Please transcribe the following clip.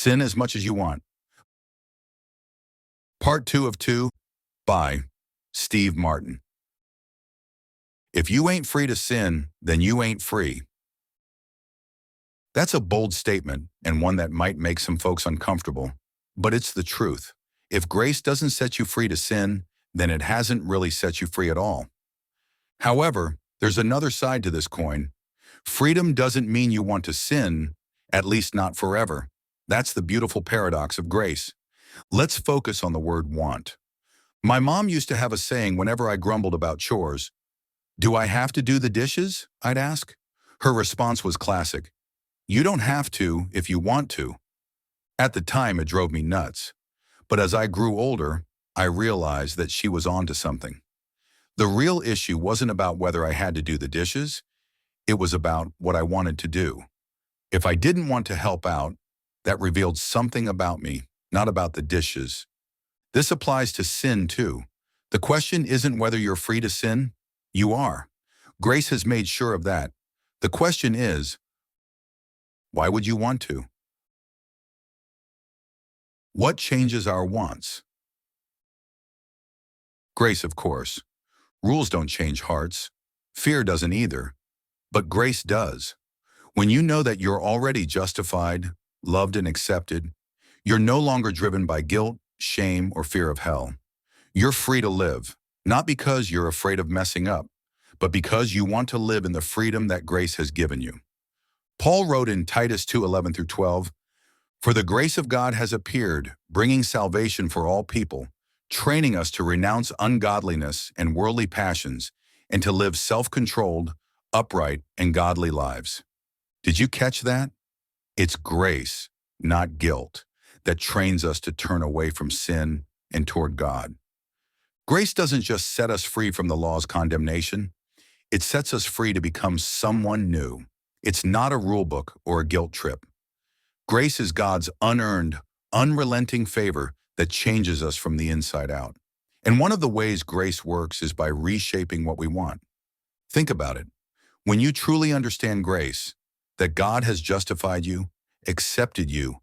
Sin as much as you want. Part 2 of 2 by Steve Martin. If you ain't free to sin, then you ain't free. That's a bold statement and one that might make some folks uncomfortable, but it's the truth. If grace doesn't set you free to sin, then it hasn't really set you free at all. However, there's another side to this coin. Freedom doesn't mean you want to sin, at least not forever. That's the beautiful paradox of grace. Let's focus on the word want. My mom used to have a saying whenever I grumbled about chores. "Do I have to do the dishes?" I'd ask. Her response was classic. "You don't have to if you want to." At the time, it drove me nuts. But as I grew older, I realized that she was onto something. The real issue wasn't about whether I had to do the dishes. It was about what I wanted to do. If I didn't want to help out, that revealed something about me, not about the dishes. This applies to sin too. The question isn't whether you're free to sin. You are. Grace has made sure of that. The question is, why would you want to? What changes our wants? Grace, of course. Rules don't change hearts. Fear doesn't either. But grace does. When you know that you're already justified, loved and accepted, you're no longer driven by guilt, shame, or fear of hell. You're free to live, not because you're afraid of messing up, but because you want to live in the freedom that grace has given you. Paul wrote in Titus 2:11-12, "For the grace of God has appeared, bringing salvation for all people, training us to renounce ungodliness and worldly passions, and to live self-controlled, upright, and godly lives." Did you catch that? It's grace, not guilt, that trains us to turn away from sin and toward God. Grace doesn't just set us free from the law's condemnation. It sets us free to become someone new. It's not a rule book or a guilt trip. Grace is God's unearned, unrelenting favor that changes us from the inside out. And one of the ways grace works is by reshaping what we want. Think about it. When you truly understand grace, that God has justified you, accepted you,